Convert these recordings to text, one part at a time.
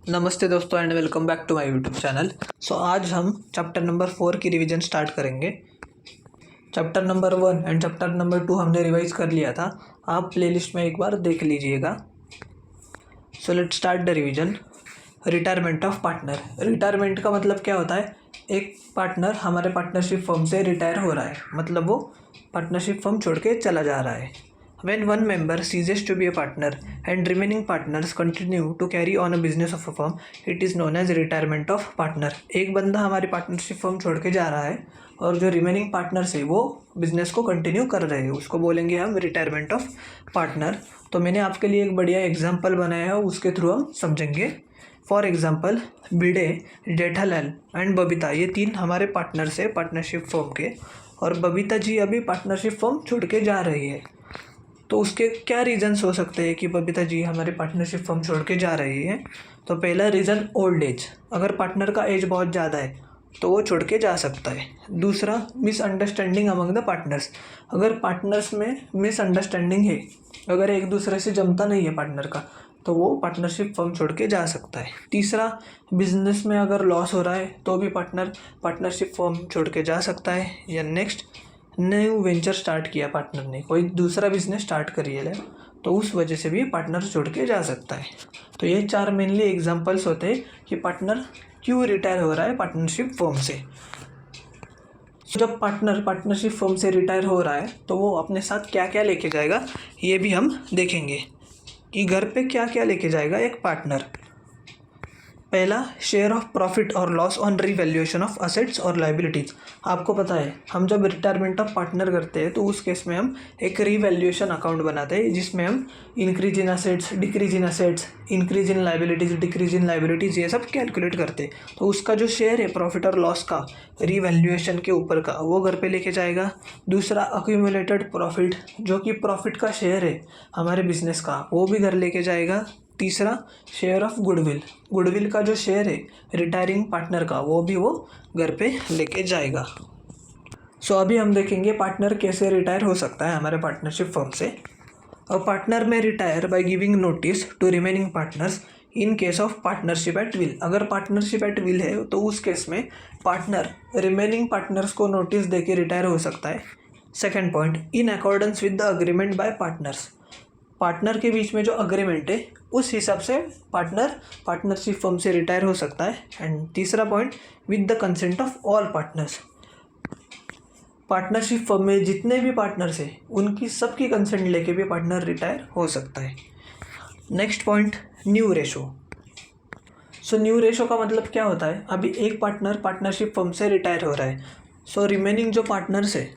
नमस्ते दोस्तों and welcome back to my YouTube channel. आज हम चैप्टर नंबर 4 की रिवीजन स्टार्ट करेंगे। Chapter number 1 and chapter number 2 हमने रिवाइज कर लिया था, आप प्लेलिस्ट में एक बार देख लीजिएगा। Let's start the revision. Retirement of partner. Retirement का मतलब क्या होता है? एक पार्टनर हमारे पार्टनरशिप फर्म से रिटायर हो रहा है, मतलब वो पार्टनरशिप फर्म छोड़ के चला जा रहा है। When one member ceases to be a partner and remaining partners continue to carry on a business of a firm, it is known as retirement of partner. एक बंदा हमारी पार्टनरशिप फर्म छोड़ के जा रहा है और जो रिमेनिंग पार्टनर्स है वो बिजनेस को कंटिन्यू कर रहे हैं, उसको बोलेंगे हम रिटायरमेंट ऑफ पार्टनर। तो मैंने आपके लिए एक बढ़िया एग्जाम्पल बनाया है, उसके थ्रू हम समझेंगे। For example, Bhide, Jethalal and Babita, ये तीन हमारे पार्टनर्स है पार्टनरशिप फर्म के, और बबीता जी अभी पार्टनरशिप फर्म छोड़ के जा रही है। तो उसके क्या रीज़न्स हो सकते हैं कि बबीता जी हमारे पार्टनरशिप फर्म छोड़ के जा रही है? तो पहला रीज़न ओल्ड एज, अगर पार्टनर का एज बहुत ज़्यादा है तो वो छोड़ के जा सकता है। दूसरा, मिसअंडरस्टैंडिंग अमंग द पार्टनर्स, अगर पार्टनर्स में मिसअंडरस्टैंडिंग है, अगर एक दूसरे से जमता नहीं है पार्टनर का, तो वो पार्टनरशिप फर्म छोड़ के जा सकता है। तीसरा, बिजनेस में अगर लॉस हो रहा है तो भी पार्टनर पार्टनरशिप फर्म छोड़ के जा सकता है। या नेक्स्ट, न्यू वेंचर स्टार्ट किया पार्टनर ने, कोई दूसरा बिजनेस स्टार्ट करिए ले, तो उस वजह से भी पार्टनर छोड़ के जा सकता है। तो ये चार मेनली एग्जांपल्स होते हैं कि पार्टनर क्यों रिटायर हो रहा है पार्टनरशिप फर्म से। जब पार्टनर पार्टनरशिप फर्म से रिटायर हो रहा है तो वो अपने साथ क्या क्या लेके जाएगा, ये भी हम देखेंगे कि घर पे क्या क्या लेके जाएगा एक पार्टनर। पहला, शेयर ऑफ प्रॉफिट और loss on revaluation of assets और लाइबिलिटीज़। आपको पता है हम जब रिटायरमेंट ऑफ पार्टनर करते हैं तो उस केस में हम एक रीवैल्यूएशन अकाउंट बनाते हैं, जिसमें हम increase in assets, decrease in assets, increase in liabilities, decrease in liabilities, ये सब कैलकुलेट करते हैं। तो उसका जो शेयर है प्रॉफिट और लॉस का रीवैल्यूएशन के ऊपर का, वो घर पे लेके जाएगा। दूसरा, अक्यूमुलेटेड प्रॉफिट, जो कि प्रॉफिट का शेयर है हमारे बिजनेस का, वो भी घर लेके जाएगा। तीसरा, शेयर ऑफ गुडविल, गुडविल का जो शेयर है रिटायरिंग पार्टनर का, वो भी वो घर पे लेके जाएगा। अभी हम देखेंगे पार्टनर कैसे रिटायर हो सकता है हमारे पार्टनरशिप फर्म से। A partner may retire by giving notice to remaining partners in case of partnership at will. अगर पार्टनरशिप एट विल है तो उस केस में पार्टनर रिमेनिंग पार्टनर्स को नोटिस दे के रिटायर हो सकता है। Second point, in accordance with the agreement by partners, partner के बीच में जो अग्रीमेंट है उस हिसाब से पार्टनर पार्टनरशिप फर्म से रिटायर हो सकता है। एंड तीसरा point, with the consent of all partners, partnership firm में जितने भी पार्टनर्स हैं उनकी सबकी कंसेंट लेके भी पार्टनर रिटायर हो सकता है। Next point, new ratio. New ratio का मतलब क्या होता है? अभी एक पार्टनर पार्टनरशिप फर्म से रिटायर हो रहा है, रिमेनिंग जो पार्टनर्स है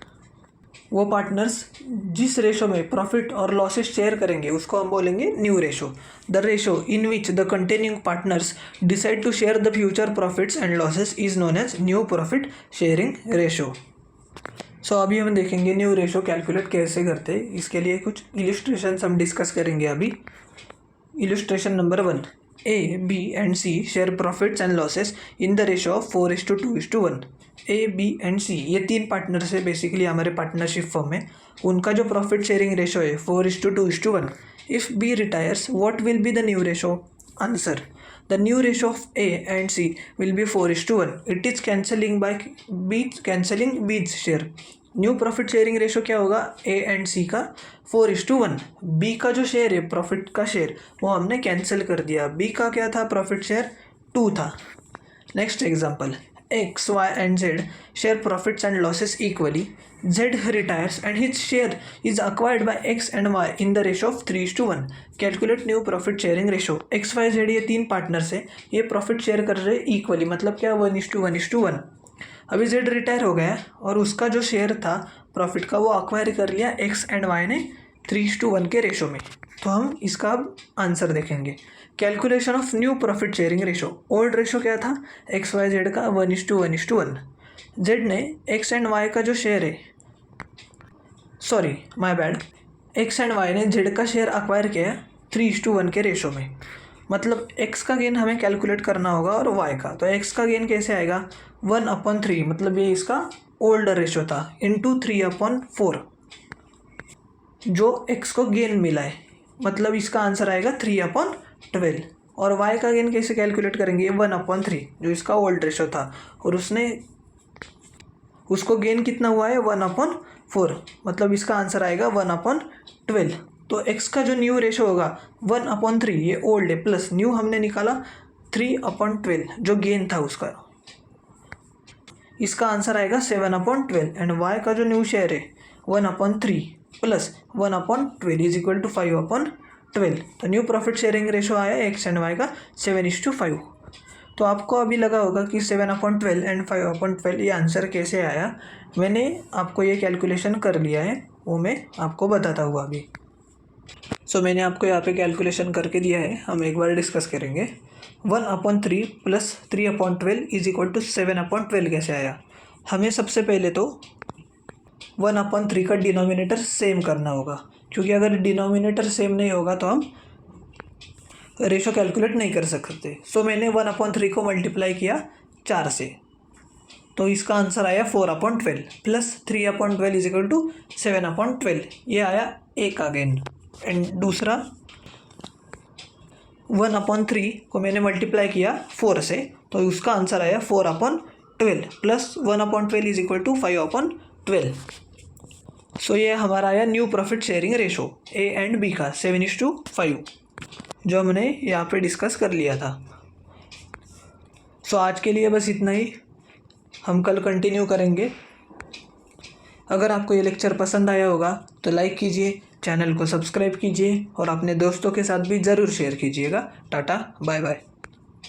वो पार्टनर्स जिस रेशो में प्रॉफिट और लॉसेस शेयर करेंगे उसको हम बोलेंगे new ratio. The ratio in which the continuing partners decide to share the future profits and losses is known as new profit sharing ratio. अभी हम देखेंगे न्यू रेशो कैलकुलेट कैसे करते हैं। इसके लिए कुछ इलिस्ट्रेशन हम डिस्कस करेंगे अभी। Illustration number 1, A, B and C share profits and losses in the ratio of 4:2:1। A, B and C, ये तीन पार्टनर्स है बेसिकली हमारे पार्टनरशिप फर्म में, उनका जो प्रॉफिट शेयरिंग रेशो है 4:2:1। If B retires, what will be the new ratio? Answer, the new ratio of A and C will be 4:1। It is cancelling by B's share. New profit sharing ratio क्या होगा? ए and सी का 4:1। B का जो share है profit का share, वो हमने cancel कर दिया। बी का क्या था? प्रॉफिट शेयर 2 था। Next example, X, Y and Z share profits and losses equally. Z retires and his share is acquired by X and Y in the ratio of 3:1। Calculate new profit sharing ratio. X, Y, Z ये तीन partners है, ये profit share कर रहे हैं equally, मतलब क्या? 1:1:1। अभी जेड रिटायर हो गया और उसका जो शेयर था प्रॉफिट का वो अक्वायर कर लिया एक्स एंड वाई ने 3:1 के रेशो में। तो हम इसका अब आंसर देखेंगे। Calculation of new profit sharing ratio. Old ratio क्या था? एक्स, वाई, जेड का 1:1:1। जेड ने एक्स एंड वाई का जो शेयर है, sorry my bad, X and Y ने जेड का शेयर अक्वायर किया 3:1 के रेशो में। मतलब एक्स का गेन हमें कैलकुलेट करना होगा और वाई का। तो एक्स का गेन कैसे आएगा? 1/3, मतलब ये इसका ओल्ड रेशो था, इंटू 3/4, जो एक्स को गेन मिला है, मतलब इसका आंसर आएगा 3/12। और y का गेन कैसे कैलकुलेट करेंगे, 1/3 जो इसका ओल्ड रेशो था, और उसको गेन कितना हुआ है 1/4, मतलब इसका आंसर आएगा 1/12। तो x का जो न्यू रेशो होगा 1/3, ये ओल्ड है, प्लस न्यू हमने निकाला 3/12 जो गेन था उसका, इसका आंसर आएगा 7/12। एंड y का जो न्यू शेयर है 1/3 प्लस 1/12 इज इक्वल टू 5/12। तो न्यू प्रॉफिट शेयरिंग रेशो आया x एंड y का 7:5। तो आपको अभी लगा होगा कि 7/12 एंड 5/12 ये आंसर कैसे आया। मैंने आपको ये कैलकुलेशन कर लिया है, वो मैं आपको बताता हूँ अभी। सो मैंने आपको यहाँ पे कैलकुलेशन करके दिया है, हम एक बार डिस्कस करेंगे। 1/3 प्लस 3/12 इज इक्वल टू 7/12 कैसे आया। हमें सबसे पहले तो 1/3 का डिनोमिनेटर सेम करना होगा, क्योंकि अगर डिनोमिनेटर सेम नहीं होगा तो हम रेशो कैलकुलेट नहीं कर सकते। सो मैंने 1/3 को मल्टीप्लाई किया 4 से, तो इसका आंसर आया 4/12 प्लस 3/12 इज इक्वल टू 7/12, ये आया एक अगेन। एंड दूसरा 1/3 को मैंने मल्टीप्लाई किया 4 से, तो उसका आंसर आया 4/12 plus 1/12 is equal to 5/12। So ये हमारा आया new profit sharing ratio A and B का 7:5, जो हमने यहाँ पे डिस्कस कर लिया था। सो आज के लिए बस इतना ही, हम कल कंटिन्यू करेंगे। अगर आपको ये लेक्चर पसंद आया होगा तो लाइक कीजिए, चैनल को सब्सक्राइब कीजिए और अपने दोस्तों के साथ भी ज़रूर शेयर कीजिएगा। Tata bye bye.